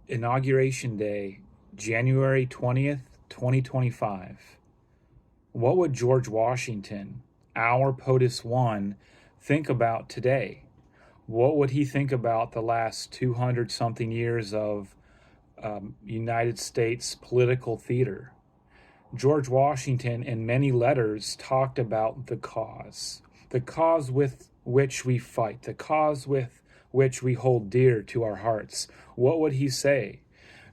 Inauguration Day, January 20th, 2025. What would George Washington, our POTUS1, think about today? What would he think about the last 200 something years of United States political theater? George Washington, in many letters, talked about the cause with which we fight, the cause with which we hold dear to our hearts. What would he say?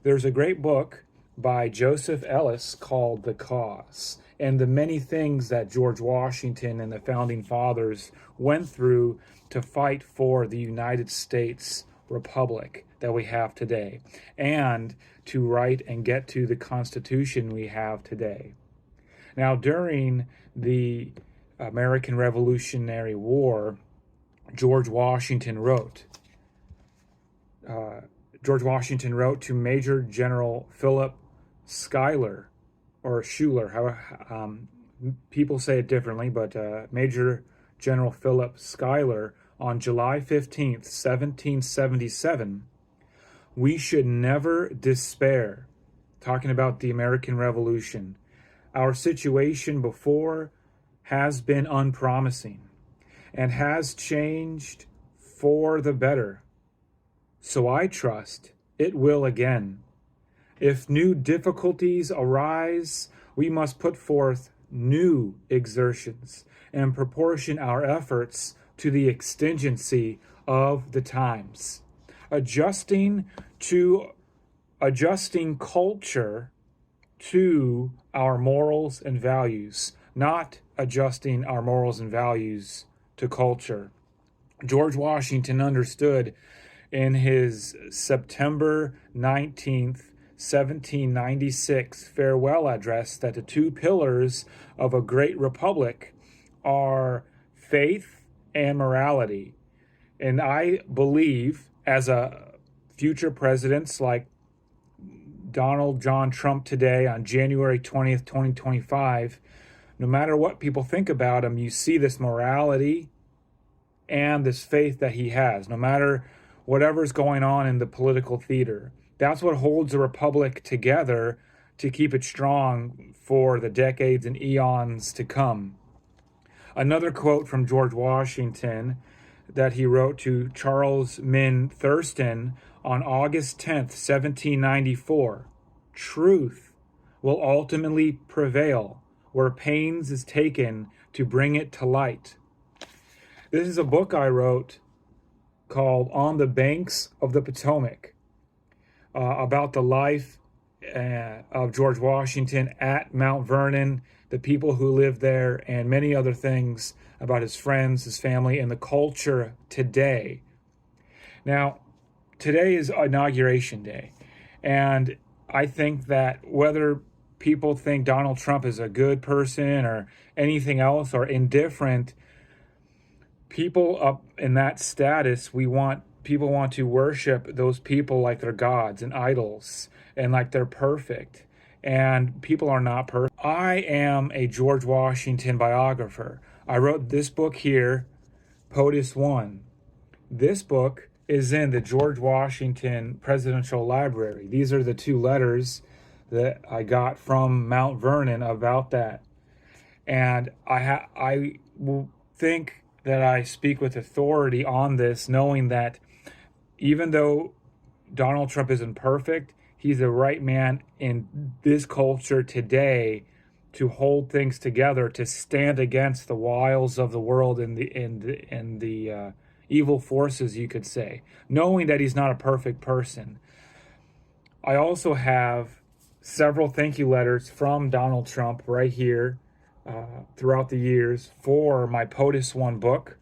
There's a great book by Joseph Ellis called The Cause, and the many things that George Washington and the founding fathers went through to fight for the United States Republic that we have today, and to write and get to the Constitution we have today. Now, during the American Revolutionary War, George Washington wrote to Major General Philip Schuyler, or Schuler, how people say it differently, but Major General Philip Schuyler on July 15th, 1777, "We should never despair," talking about the American Revolution. "Our situation before has been unpromising and has changed for the better. So I trust it will again. If new difficulties arise, we must put forth new exertions and proportion our efforts to the exigency of the times, adjusting culture to our morals and values, not adjusting our morals and values to culture." George Washington understood in his September 19th, 1796 farewell address that the two pillars of a great republic are faith and morality. And I believe, as a future presidents like Donald John Trump today on January 20th, 2025, no matter what people think about him, you see this morality and this faith that he has, no matter whatever's going on in the political theater. That's what holds the republic together to keep it strong for the decades and eons to come. Another quote from George Washington that he wrote to Charles Min Thurston on August 10th, 1794. "Truth will ultimately prevail where pains is taken to bring it to light." This is a book I wrote called On the Banks of the Potomac, about the life of George Washington at Mount Vernon, the people who lived there, and many other things about his friends, his family, and the culture today. Now, today is Inauguration Day, and I think that whether people think Donald Trump is a good person or anything else or indifferent, people up in that status, people want to worship those people like they're gods and idols and like they're perfect. And people are not perfect. I am a George Washington biographer. I wrote this book here, POTUS1. This book is in the George Washington Presidential Library. These are the two letters that I got from Mount Vernon about that. And I think that I speak with authority on this, knowing that even though Donald Trump isn't perfect, he's the right man in this culture today to hold things together, to stand against the wiles of the world and the evil forces, you could say, knowing that he's not a perfect person. I also have several thank you letters from Donald Trump right here throughout the years for my POTUS1 book.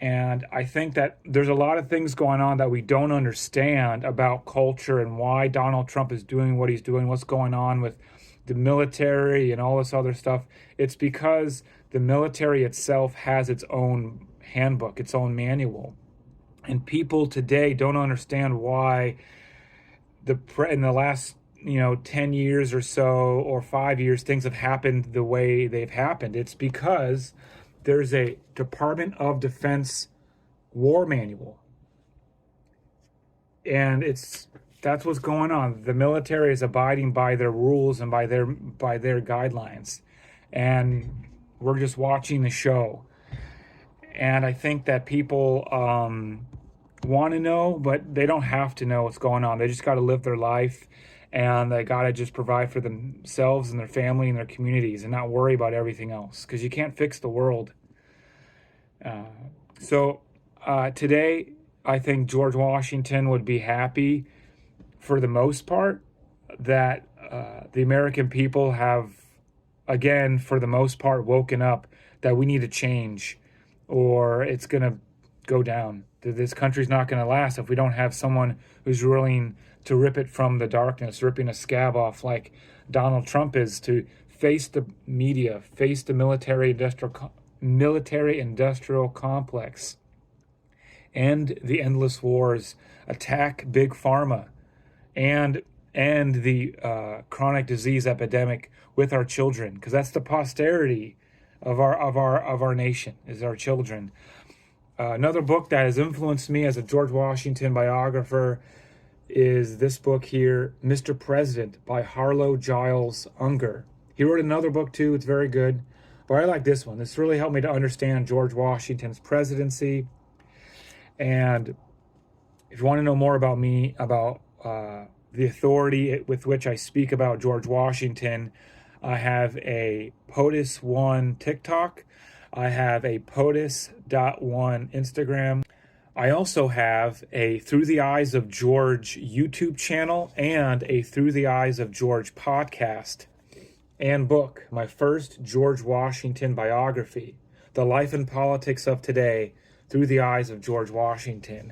And I think that there's a lot of things going on that we don't understand about culture and why Donald Trump is doing what he's doing, what's going on with the military and all this other stuff. It's because the military itself has its own handbook, its own manual. And people today don't understand why in the last 10 years or so, or 5 years, things have happened the way they've happened. It's because there's a Department of Defense war manual. And it's That's what's going on. The military is abiding by their rules and by their guidelines, and we're just watching the show. And I think that people want to know, but they don't have to know what's going on. They just got to live their life, and they got to just provide for themselves and their family and their communities, and not worry about everything else, because you can't fix the world. So today, I think George Washington would be happy, for the most part, that the American people have, again, for the most part, woken up that we need to change, or it's going to go down. This country's not going to last if we don't have someone who's willing to rip it from the darkness, ripping a scab off like Donald Trump is, to face the media, face the military industrial complex, end the endless wars, attack big pharma, and the chronic disease epidemic with our children, because that's the posterity of our nation, is our children. Another book that has influenced me as a George Washington biographer is this book here, Mr. President by Harlow Giles Unger. He wrote another book too, it's very good, but I like this one. This really helped me to understand George Washington's presidency. And if you want to know more about me, about the authority with which I speak about George Washington, I have a POTUS1 TikTok. I have a POTUS.1 Instagram. I also have a Through the Eyes of George YouTube channel and a Through the Eyes of George podcast and book, my first George Washington biography, The Life and Politics of Today, Through the Eyes of George Washington.